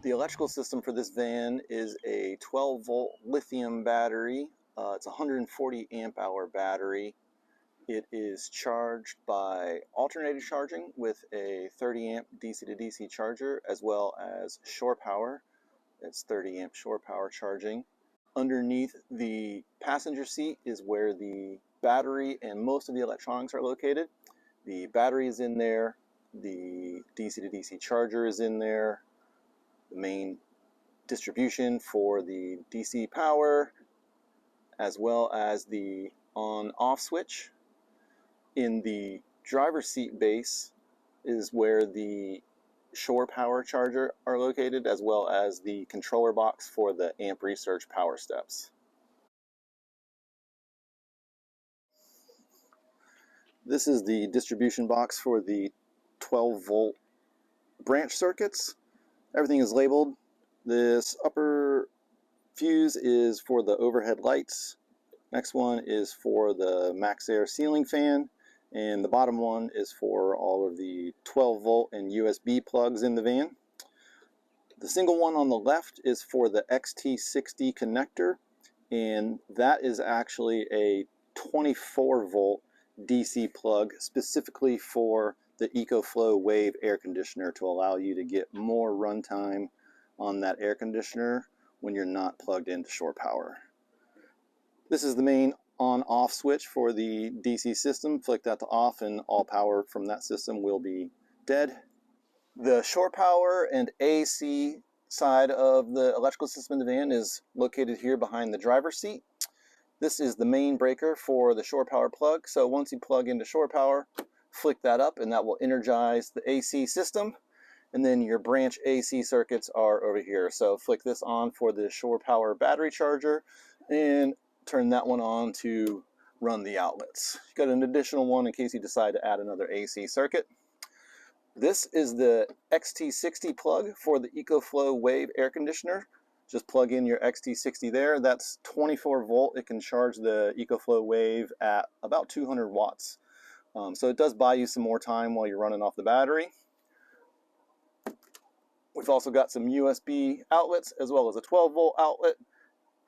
The electrical system for this van is a 12-volt lithium battery. It's a 140 amp hour battery. It is charged by alternating charging with a 30 amp DC to DC charger, as well as shore power. It's 30 amp shore power charging. Underneath the passenger seat is where the battery and most of the electronics are located. The battery is in there, the DC to DC charger is in there, the main distribution for the DC power, as well as the on-off switch. In the driver's seat base is where the shore power charger are located, as well as the controller box for the amp research power steps. This is the distribution box for the 12-volt branch circuits. Everything is labeled. This upper fuse is for the overhead lights. Next one is for the max air ceiling fan. And the bottom one is for all of the 12-volt and USB plugs in the van. The single one on the left is for the XT60 connector, and that is actually a 24-volt DC plug specifically for the Ecoflow Wave air conditioner to allow you to get more runtime on that air conditioner when you're not plugged into shore power. This is the main on-off switch for the DC system. Flick that to off and all power from that system will be dead. The shore power and AC side of the electrical system in the van is located here behind the driver's seat. This is the main breaker for the shore power plug. So once you plug into shore power, flick that up and that will energize the AC system. And then your branch AC circuits are over here. So flick this on for the shore power battery charger and turn that one on to run the outlets. You got an additional one in case you decide to add another AC circuit. This is the XT60 plug for the Ecoflow Wave air conditioner. Just plug in your XT60 there. That's 24 volt. It can charge the Ecoflow Wave at about 200 watts. So it does buy you some more time while you're running off the battery. We've also got some USB outlets as well as a 12-volt outlet.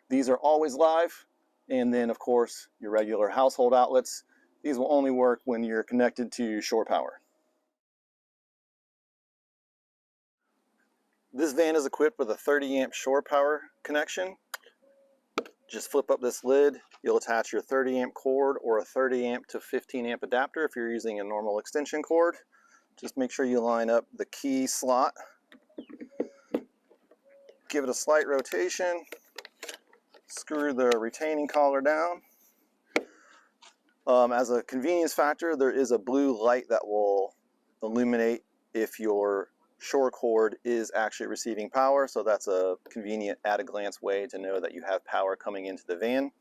These are always live. And then, of course, your regular household outlets. These will only work when you're connected to shore power. This van is equipped with a 30 amp shore power connection. Just flip up this lid. You'll attach your 30 amp cord or a 30 amp to 15 amp adapter if you're using a normal extension cord. Just make sure you line up the key slot. Give it a slight rotation. Screw the retaining collar down. As a convenience factor, there is a blue light that will illuminate if your shore cord is actually receiving power, so that's a convenient at-a-glance way to know that you have power coming into the van.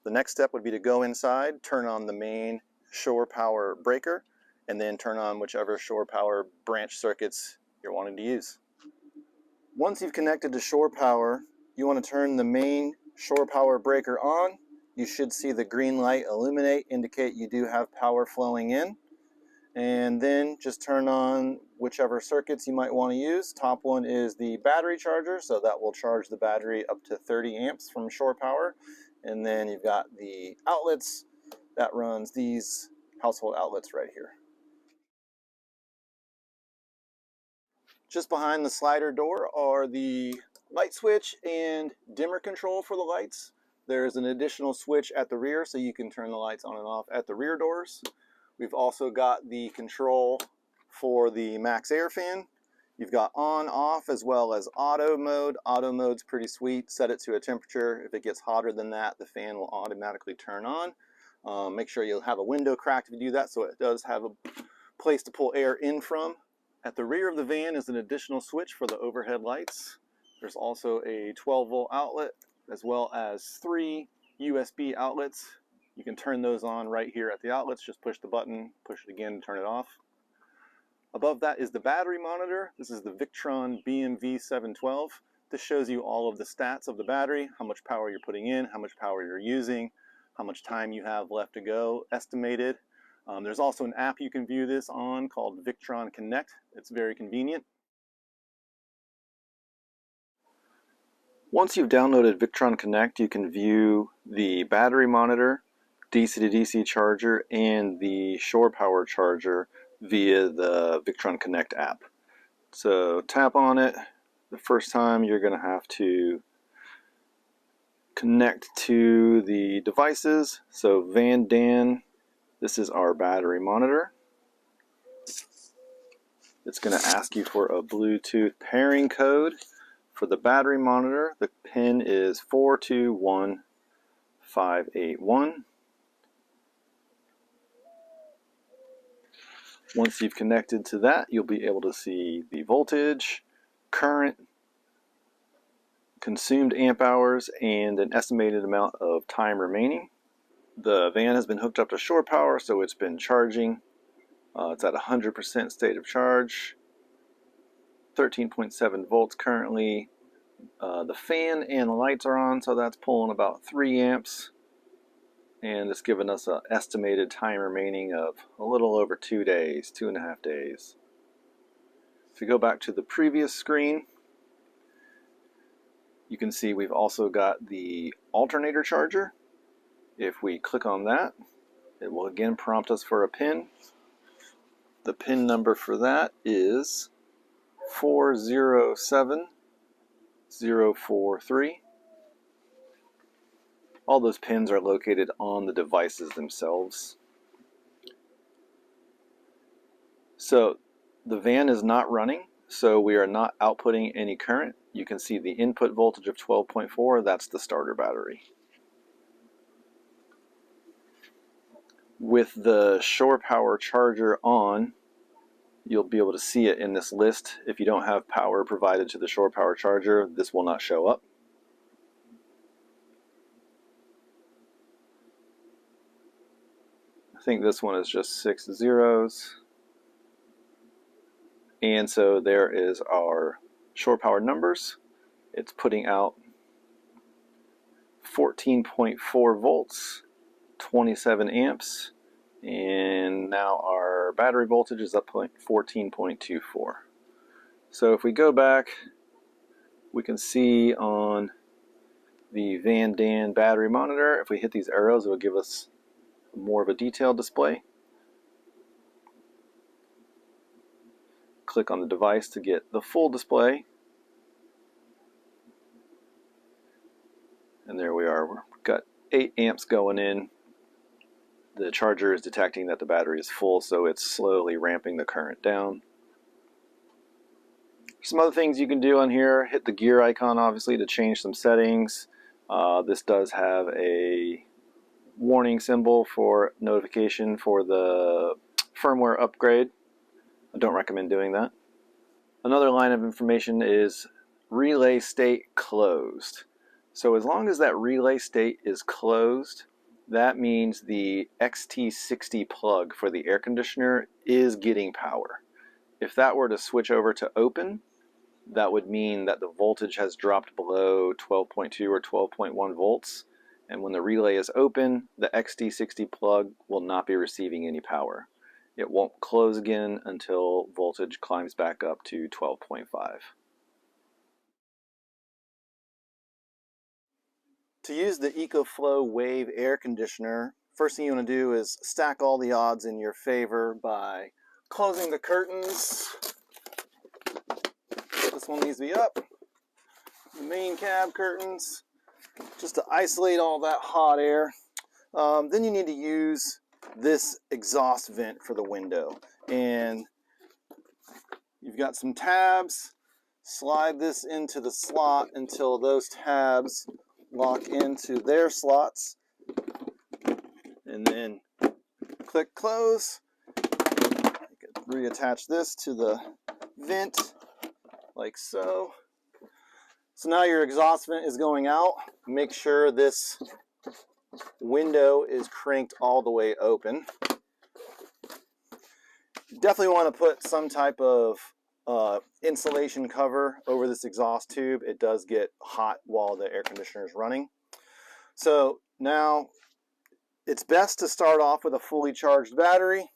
The next step would be to go inside, turn on the main shore power breaker, and then turn on whichever shore power branch circuits you're wanting to use. Once you've connected to shore power, you want to turn the main shore power breaker on. You should see the green light illuminate, indicate you do have power flowing in. And then just turn on whichever circuits you might want to use. Top one is the battery charger, so that will charge the battery up to 30 amps from shore power. And then you've got the outlets that runs these household outlets right here. Just behind the slider door are the light switch and dimmer control for the lights. There's an additional switch at the rear so you can turn the lights on and off at the rear doors. We've also got the control for the max air fan. You've got on, off, as well as auto mode. Auto mode's pretty sweet. Set it to a temperature. If it gets hotter than that, the fan will automatically turn on. Make sure you'll have a window cracked if you do that so it does have a place to pull air in from. At the rear of the van is an additional switch for the overhead lights. There's also a 12-volt outlet as well as 3 USB outlets. You can turn those on right here at the outlets. Just push the button, push it again to turn it off. Above that is the battery monitor. This is the Victron BMV 712. This shows you all of the stats of the battery, how much power you're putting in, how much power you're using, how much time you have left to go, estimated. There's also an app you can view this on called Victron Connect. It's very convenient. Once you've downloaded Victron Connect, you can view the battery monitor, DC to DC charger, and the shore power charger via the Victron Connect app. So tap on it. The first time you're going to have to connect to the devices. So Van Dan, this is our battery monitor. It's going to ask you for a Bluetooth pairing code. For the battery monitor, the pin is 421581. Once you've connected to that, you'll be able to see the voltage, current, consumed amp hours, and an estimated amount of time remaining. The van has been hooked up to shore power, so it's been charging. It's at 100% state of charge, 13.7 volts currently. The fan and the lights are on, so that's pulling about 3 amps. And it's given us an estimated time remaining of a little over 2 days, 2.5 days. If we go back to the previous screen, you can see we've also got the alternator charger. If we click on that, it will again prompt us for a pin. The pin number for that is 407043. All those pins are located on the devices themselves. So the van is not running, so we are not outputting any current. You can see the input voltage of 12.4, that's the starter battery. With the shore power charger on, you'll be able to see it in this list. If you don't have power provided to the shore power charger, this will not show up. I think this one is just 6 zeros. And so there is our shore power numbers. It's putting out 14.4 volts, 27 amps, and now our battery voltage is up to 14.24. So if we go back, we can see on the Van Dan battery monitor, if we hit these arrows, it will give us more of a detailed display. Click on the device to get the full display. And there we are. We've got 8 amps going in. The charger is detecting that the battery is full, so it's slowly ramping the current down. Some other things you can do on here, hit the gear icon obviously to change some settings. This does have a warning symbol for notification for the firmware upgrade. I don't recommend doing that. Another line of information is relay state closed. So as long as that relay state is closed, that means the XT60 plug for the air conditioner is getting power. If that were to switch over to open, that would mean that the voltage has dropped below 12.2 or 12.1 volts. And when the relay is open, the XT60 plug will not be receiving any power. It won't close again until voltage climbs back up to 12.5. To use the Ecoflow Wave air conditioner, first thing you want to do is stack all the odds in your favor by closing the curtains. This one needs to be up. The main cab curtains, just to isolate all that hot air. Then you need to use this exhaust vent for the window. And you've got some tabs. Slide this into the slot until those tabs lock into their slots. And then click close. Reattach this to the vent like so. So now your exhaust vent is going out. Make sure this window is cranked all the way open. You definitely want to put some type of insulation cover over this exhaust tube. It does get hot while the air conditioner is running. So now it's best to start off with a fully charged battery.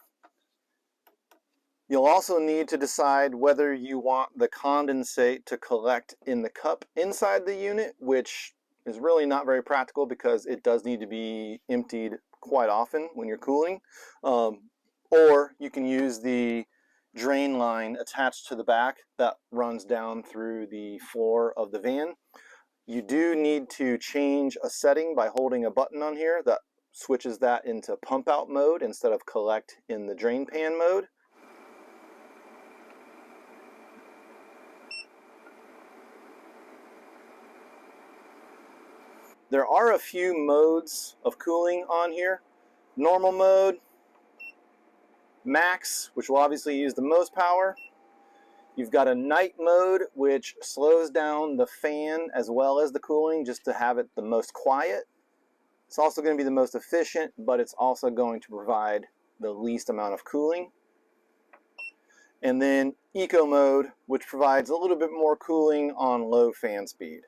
You'll also need to decide whether you want the condensate to collect in the cup inside the unit, which is really not very practical because it does need to be emptied quite often when you're cooling. Or you can use the drain line attached to the back that runs down through the floor of the van. You do need to change a setting by holding a button on here that switches that into pump out mode instead of collect in the drain pan mode. There are a few modes of cooling on here. Normal mode, max, which will obviously use the most power. You've got a night mode, which slows down the fan as well as the cooling just to have it the most quiet. It's also going to be the most efficient, but it's also going to provide the least amount of cooling. And then eco mode, which provides a little bit more cooling on low fan speed.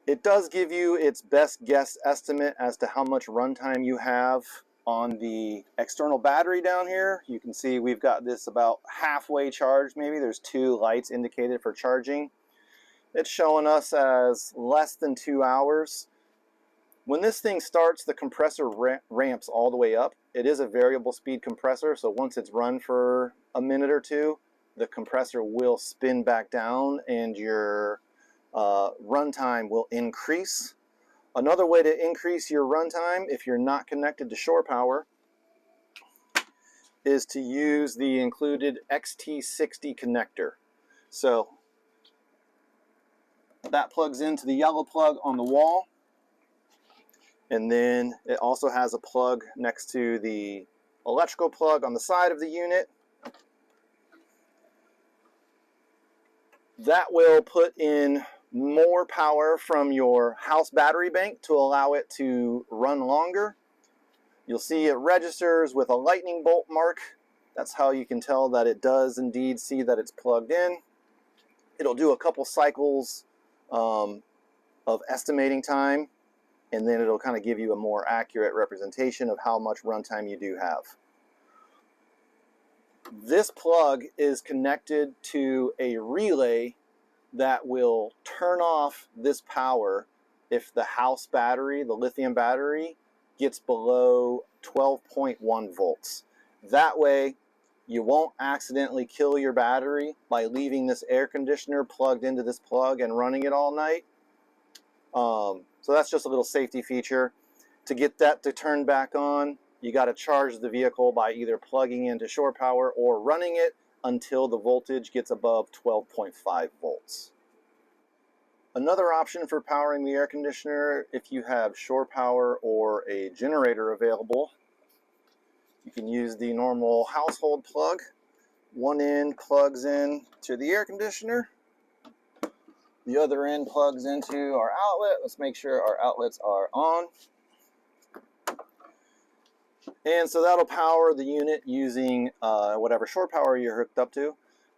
It does give you its best guess estimate as to how much runtime you have on the external battery down here. You can see we've got this about halfway charged maybe. There's 2 lights indicated for charging. It's showing us as less than 2 hours. When this thing starts, the compressor ramps all the way up. It is a variable speed compressor, so once it's run for a minute or two, the compressor will spin back down and your runtime will increase. Another way to increase your runtime if you're not connected to shore power is to use the included XT60 connector. So that plugs into the yellow plug on the wall, and then it also has a plug next to the electrical plug on the side of the unit. That will put in more power from your house battery bank to allow it to run longer. You'll see it registers with a lightning bolt mark. That's how you can tell that it does indeed see that it's plugged in. It'll do a couple cycles of estimating time, and then it'll kind of give you a more accurate representation of how much runtime you do have. This plug is connected to a relay that will turn off this power if the house battery, the lithium battery, gets below 12.1 volts. That way, you won't accidentally kill your battery by leaving this air conditioner plugged into this plug and running it all night. So that's just a little safety feature. To get that to turn back on, you got to charge the vehicle by either plugging into shore power or running it until the voltage gets above 12.5 volts. Another option for powering the air conditioner, if you have shore power or a generator available, you can use the normal household plug. One end plugs in to the air conditioner. The other end plugs into our outlet. Let's make sure our outlets are on. And so that'll power the unit using whatever shore power you're hooked up to.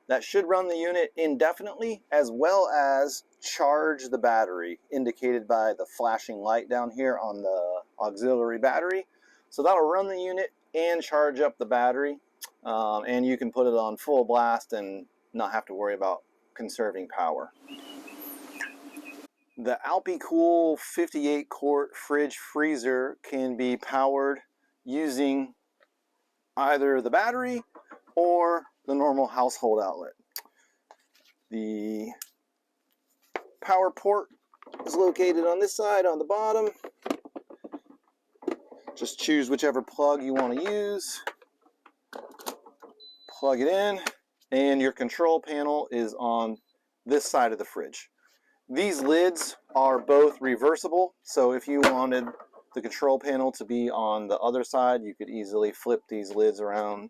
That should run the unit indefinitely, as well as charge the battery, indicated by the flashing light down here on the auxiliary battery. So that'll run the unit and charge up the battery, and you can put it on full blast and not have to worry about conserving power. The ALPICOOL 58 quart fridge freezer can be powered using either the battery or the normal household outlet. The power port is located on this side on the bottom. Just choose whichever plug you want to use, plug it in, and your control panel is on this side of the fridge. These lids are both reversible, so if you wanted the control panel to be on the other side, you could easily flip these lids around,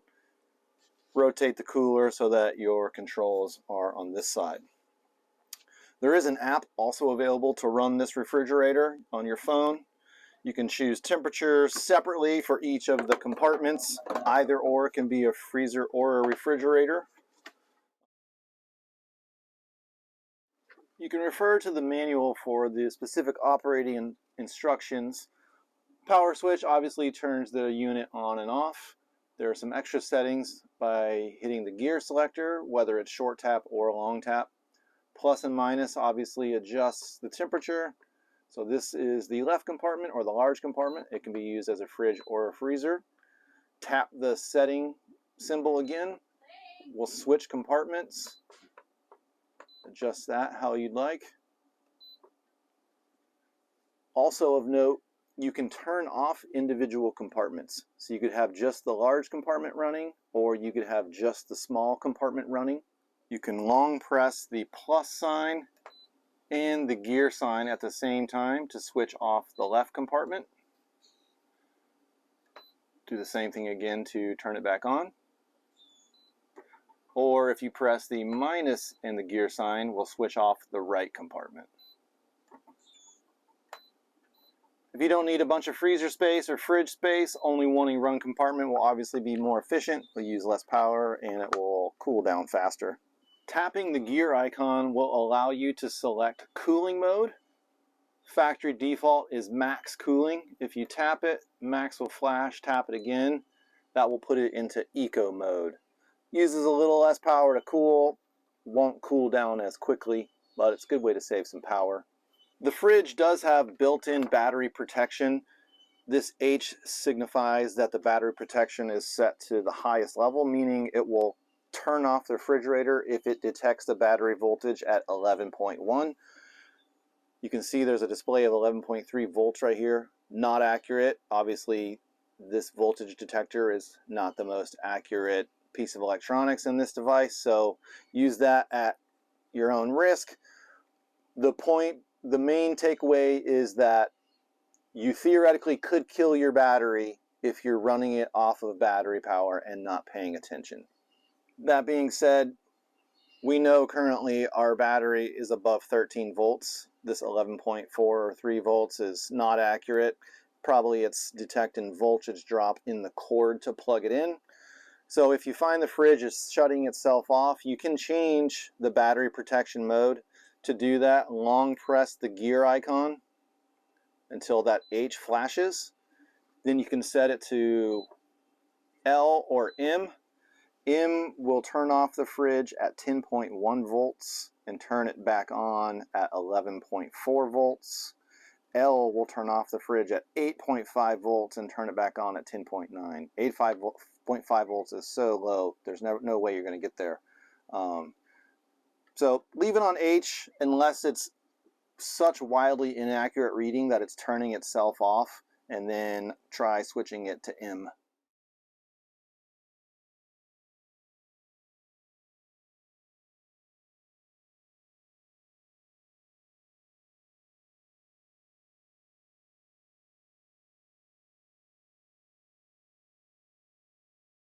rotate the cooler so that your controls are on this side. There is an app also available to run this refrigerator on your phone. You can choose temperatures separately for each of the compartments. Either or can be a freezer or a refrigerator. You can refer to the manual for the specific operating instructions. Power switch obviously turns the unit on and off. There are some extra settings by hitting the gear selector, whether it's short tap or long tap. Plus and minus obviously adjusts the temperature. So this is the left compartment or the large compartment. It can be used as a fridge or a freezer. Tap the setting symbol again. We'll switch compartments. Adjust that how you'd like. Also of note, you can turn off individual compartments. So you could have just the large compartment running, or you could have just the small compartment running. You can long press the plus sign and the gear sign at the same time to switch off the left compartment. Do the same thing again to turn it back on. Or if you press the minus and the gear sign, we'll switch off the right compartment. If you don't need a bunch of freezer space or fridge space, only one run compartment will obviously be more efficient. We'll use less power and it will cool down faster. Tapping the gear icon will allow you to select cooling mode. Factory default is max cooling. If you tap it, max will flash. Tap it again. That will put it into eco mode. Uses a little less power to cool. Won't cool down as quickly, but it's a good way to save some power. The fridge does have built-in battery protection. This H signifies that the battery protection is set to the highest level, meaning it will turn off the refrigerator if it detects the battery voltage at 11.1. You can see there's a display of 11.3 volts right here. Not accurate. Obviously, this voltage detector is not the most accurate piece of electronics in this device, so use that at your own risk. The main takeaway is that you theoretically could kill your battery if you're running it off of battery power and not paying attention. That being said, we know currently our battery is above 13 volts. This 11.4 or 3 volts is not accurate. Probably it's detecting voltage drop in the cord to plug it in. So if you find the fridge is shutting itself off, you can change the battery protection mode. To do that, long press the gear icon until that H flashes. Then you can set it to L or M. M will turn off the fridge at 10.1 volts and turn it back on at 11.4 volts. L will turn off the fridge at 8.5 volts and turn it back on at 10.9. 8.5 volts is so low, there's no way you're going to get there. So leave it on H unless it's such wildly inaccurate reading that it's turning itself off, and then try switching it to M.